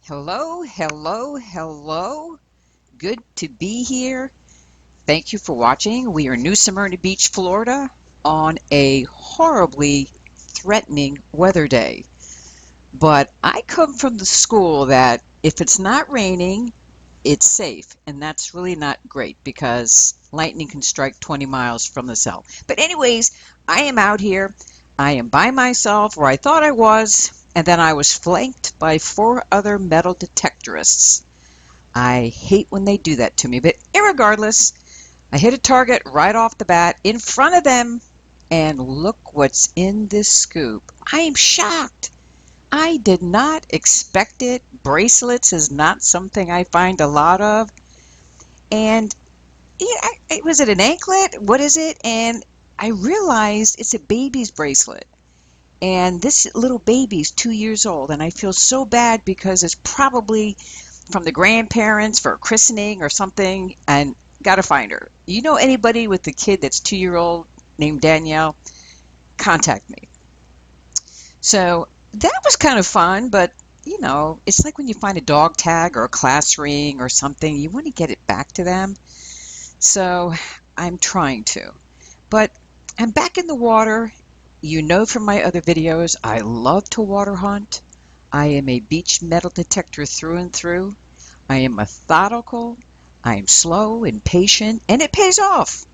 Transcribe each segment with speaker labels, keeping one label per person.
Speaker 1: Hello, hello, hello. Good to be here. Thank you for watching. We are New Smyrna Beach, Florida on a horribly threatening weather day. But I come from the school that if it's not raining, it's safe. And that's really not great because lightning can strike 20 miles from the cell. But anyways, I am out here. I am by myself where I thought I was, and then I was flanked by 4 other metal detectorists. I hate when they do that to me, but irregardless, I hit a target right off the bat in front of them, and look what's in this scoop. I am shocked. I did not expect it. Bracelets is not something I find a lot of. And yeah, was it an anklet? What is it? And I realized it's a baby's bracelet. And this little baby's 2 years old, and I feel so bad because it's probably from the grandparents for a christening or something, and gotta find her. You know anybody with a kid that's 2 year old named Danielle? Contact me. So that was kind of fun, but it's like when you find a dog tag or a class ring or something, you want to get it back to them. So I'm trying to. But I'm back in the water. You know from my other videos, I love to water hunt. I am a beach metal detector through and through. I am methodical. I am slow and patient, and it pays off.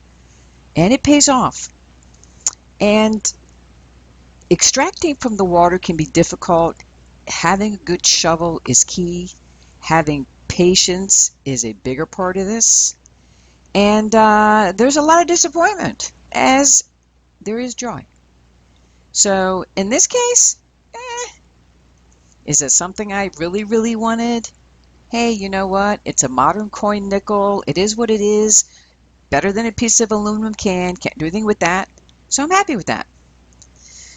Speaker 1: And it pays off. And extracting from the water can be difficult. Having a good shovel is key. Having patience is a bigger part of this. And there's a lot of disappointment, as there is joy. So in this case, is it something I really, really wanted? Hey, you know what? It's a modern coin nickel. It is what it is. Better than a piece of aluminum can. Can't do anything with that. So I'm happy with that.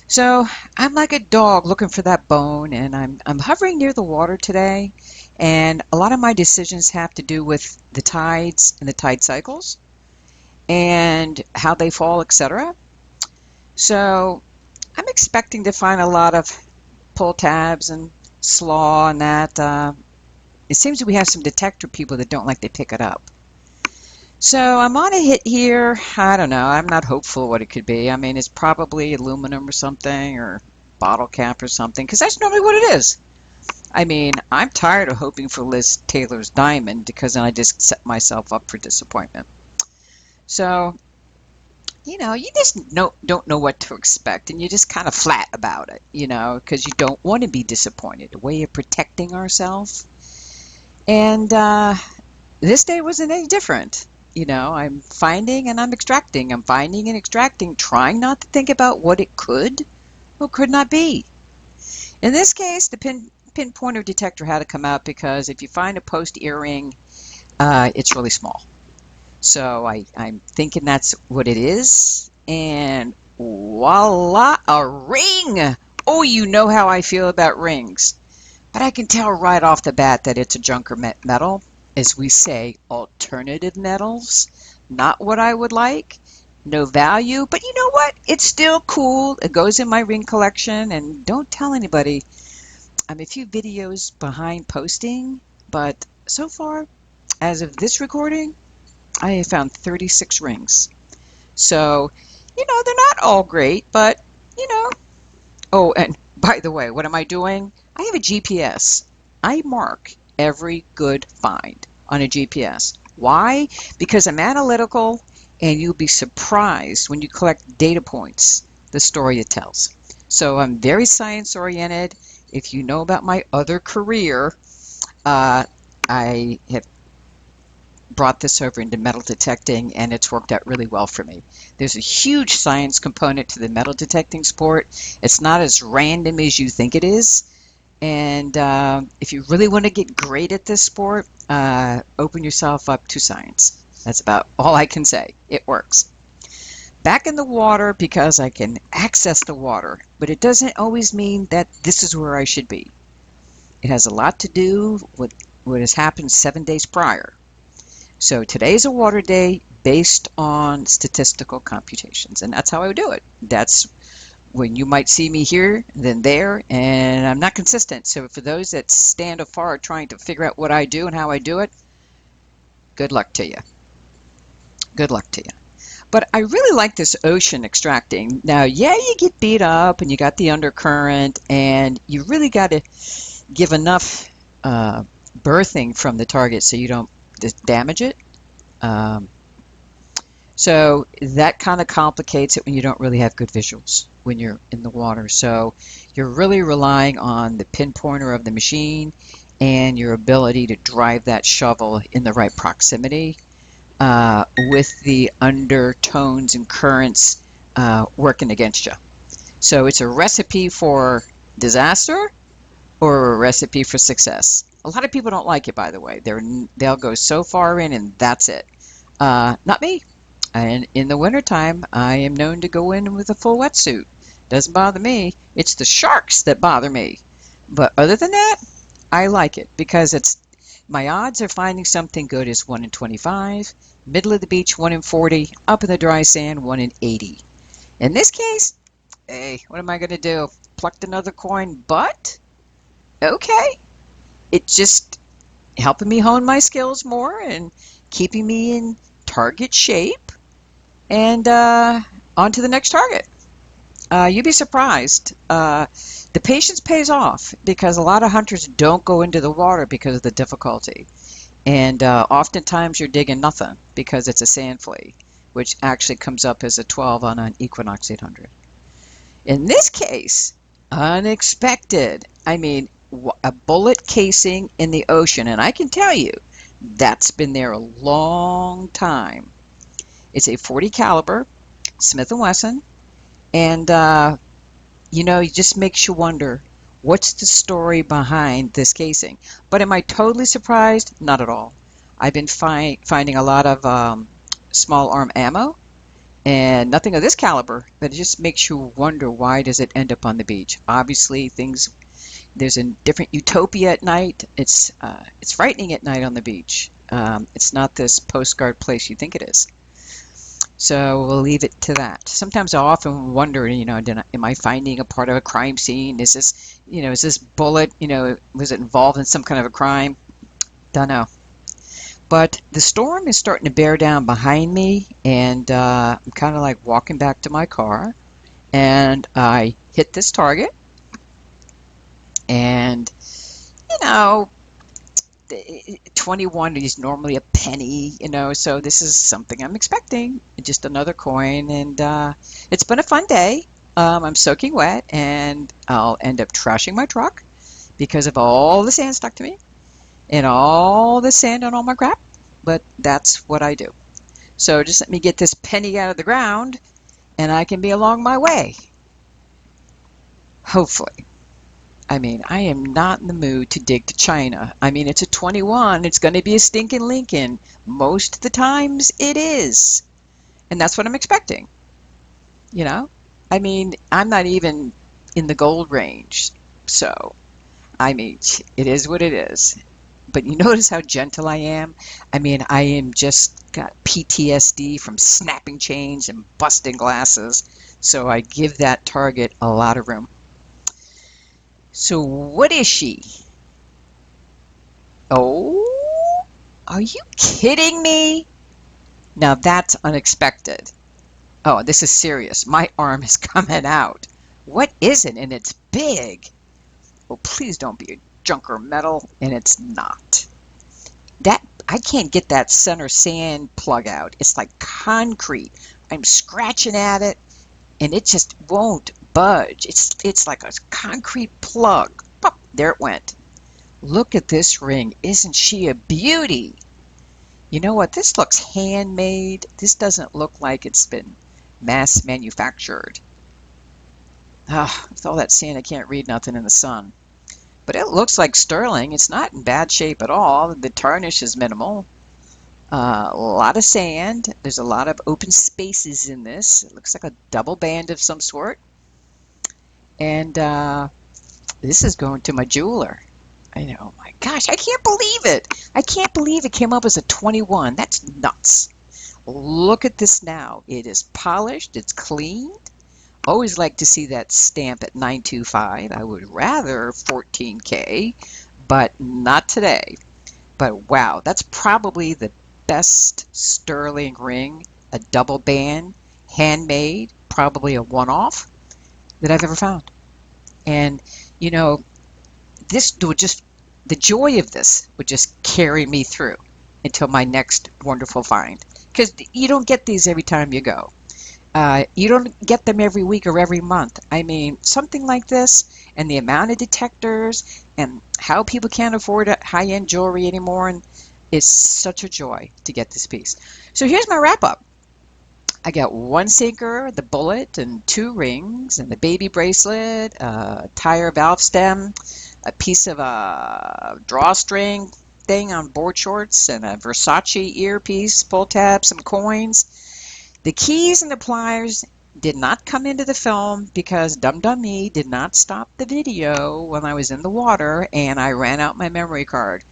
Speaker 1: So I'm like a dog looking for that bone, and I'm hovering near the water today. And a lot of my decisions have to do with the tides and the tide cycles and how they fall, etc. So I'm expecting to find a lot of pull tabs and slaw and that. It seems that we have some detector people that don't like to pick it up. So I'm on a hit here. I don't know. I'm not hopeful what it could be. I mean, it's probably aluminum or something, or bottle cap or something, because that's normally what it is. I mean, I'm tired of hoping for Liz Taylor's diamond because then I just set myself up for disappointment. So, you just don't know what to expect, and you're just kind of flat about it, because you don't want to be disappointed. A way of protecting ourselves. And this day wasn't any different. I'm finding and I'm extracting. I'm finding and extracting, trying not to think about what it could or could not be. In this case, the pinpointer detector had to come out because if you find a post earring, it's really small. So I'm thinking that's what it is. And voila, a ring! Oh, you know how I feel about rings. But I can tell right off the bat that it's a junker metal. As we say, alternative metals. Not what I would like. No value. But you know what? It's still cool. It goes in my ring collection. And don't tell anybody. I'm a few videos behind posting. But so far, as of this recording, I have found 36 rings. So, they're not all great, but, Oh, and by the way, what am I doing? I have a GPS. I mark every good find on a GPS. Why? Because I'm analytical, and you'll be surprised when you collect data points, the story it tells. So I'm very science-oriented. If you know about my other career, I have brought this over into metal detecting, and it's worked out really well for me. There's a huge science component to the metal detecting sport. It's not as random as you think it is. And if you really want to get great at this sport, open yourself up to science. That's about all I can say. It works. Back in the water because I can access the water, but it doesn't always mean that this is where I should be. It has a lot to do with what has happened 7 days prior. So today's a water day based on statistical computations, and that's how I would do it. That's when you might see me here, then there, and I'm not consistent. So for those that stand afar trying to figure out what I do and how I do it, good luck to you. Good luck to you. But I really like this ocean extracting. Now, yeah, you get beat up and you got the undercurrent, and you really got to give enough berthing from the target so you don't damage it. Um, so that kind of complicates it when you don't really have good visuals when you're in the water. So you're really relying on the pinpointer of the machine and your ability to drive that shovel in the right proximity with the undertones and currents working against you. So it's a recipe for disaster or a recipe for success. A lot of people don't like it, by the way. They'll go so far in and that's it. Not me. And in the wintertime, I am known to go in with a full wetsuit. Doesn't bother me. It's the sharks that bother me. But other than that, I like it because my odds of finding something good is 1 in 25, middle of the beach 1 in 40, up in the dry sand 1 in 80. In this case, hey, what am I going to do? Plucked another coin, but okay. It's just helping me hone my skills more and keeping me in target shape. And on to the next target. You'd be surprised. The patience pays off because a lot of hunters don't go into the water because of the difficulty. And oftentimes you're digging nothing because it's a sand flea, which actually comes up as a 12 on an Equinox 800. In this case, unexpected. I mean, a bullet casing in the ocean, and I can tell you, that's been there a long time. It's a 40 caliber Smith & Wesson, and it just makes you wonder, what's the story behind this casing? But am I totally surprised? Not at all. I've been finding a lot of small arm ammo, and nothing of this caliber, but it just makes you wonder, why does it end up on the beach? Obviously, there's a different utopia at night. It's frightening at night on the beach. It's not this postcard place you think it is. So we'll leave it to that. Sometimes I often wonder, am I finding a part of a crime scene? Is this bullet, was it involved in some kind of a crime? Don't know. But the storm is starting to bear down behind me, and I'm kind of like walking back to my car, and I hit this target, and 21 is normally a penny, so this is something I'm expecting. Just another coin, and it's been a fun day. I'm soaking wet, and I'll end up trashing my truck because of all the sand stuck to me and all the sand on all my crap, but that's what I do. So just let me get this penny out of the ground, and I can be along my way. Hopefully. I mean, I am not in the mood to dig to China. I mean, it's a 21. It's going to be a stinking Lincoln. Most of the times it is. And that's what I'm expecting. I mean, I'm not even in the gold range. So, I mean, it is what it is. But you notice how gentle I am? I mean, I am just got PTSD from snapping chains and busting glasses. So I give that target a lot of room. So what is she? Oh, are you kidding me? Now that's unexpected. Oh, this is serious. My arm is coming out. What is it? And it's big. Oh, please don't be a junker metal. And it's not. I can't get that center sand plug out. It's like concrete. I'm scratching at it, and it just won't budge. It's like a concrete plug. Pop, there it went. Look at this ring. Isn't she a beauty? You know what? This looks handmade. This doesn't look like it's been mass manufactured. With all that sand, I can't read nothing in the sun. But it looks like sterling. It's not in bad shape at all. The tarnish is minimal. A lot of sand. There's a lot of open spaces in this. It looks like a double band of some sort. And this is going to my jeweler. I know, my gosh, I can't believe it. I can't believe it came up as a 21. That's nuts. Look at this now. It is polished. It's cleaned. Always like to see that stamp at 925. I would rather 14K, but not today. But wow, that's probably the best sterling ring, a double band, handmade, probably a one-off that I've ever found. And you know, this would just, the joy of this would just carry me through until my next wonderful find. Because you don't get these every time you go. You don't get them every week or every month. I mean, something like this, and the amount of detectors, and how people can't afford high-end jewelry anymore, and it's such a joy to get this piece. So here's my wrap-up. I got one sinker, the bullet, and two rings, and the baby bracelet, a tire valve stem, a piece of a drawstring thing on board shorts, and a Versace earpiece, pull tab, some coins. The keys and the pliers did not come into the film because Dum Dum Me did not stop the video when I was in the water and I ran out my memory card.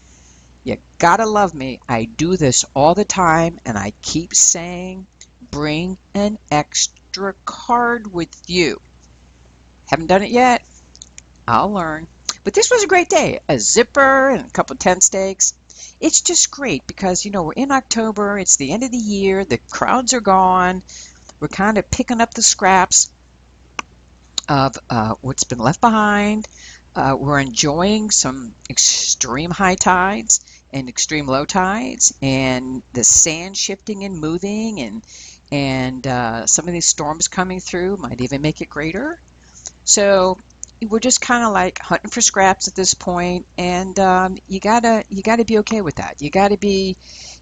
Speaker 1: You gotta love me. I do this all the time and I keep saying, bring an extra card with you. Haven't done it yet? I'll learn. But this was a great day. A zipper and a couple of tent stakes. It's just great because, you know, we're in October. It's the end of the year. The crowds are gone. We're kind of picking up the scraps of what's been left behind. We're enjoying some extreme high tides and extreme low tides, and the sand shifting and moving, and some of these storms coming through might even make it greater. So we're just kind of like hunting for scraps at this point, and you gotta be okay with that. You gotta be.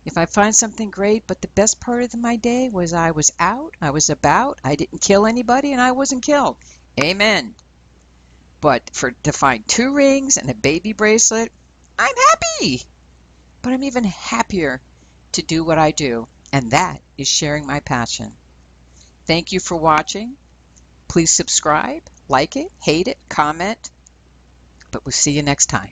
Speaker 1: If I find something great, but the best part of my day was I was out, I was about, I didn't kill anybody, and I wasn't killed. Amen. But to find two rings and a baby bracelet, I'm happy. But I'm even happier to do what I do, and that is sharing my passion. Thank you for watching. Please subscribe, like it, hate it, comment, but we'll see you next time.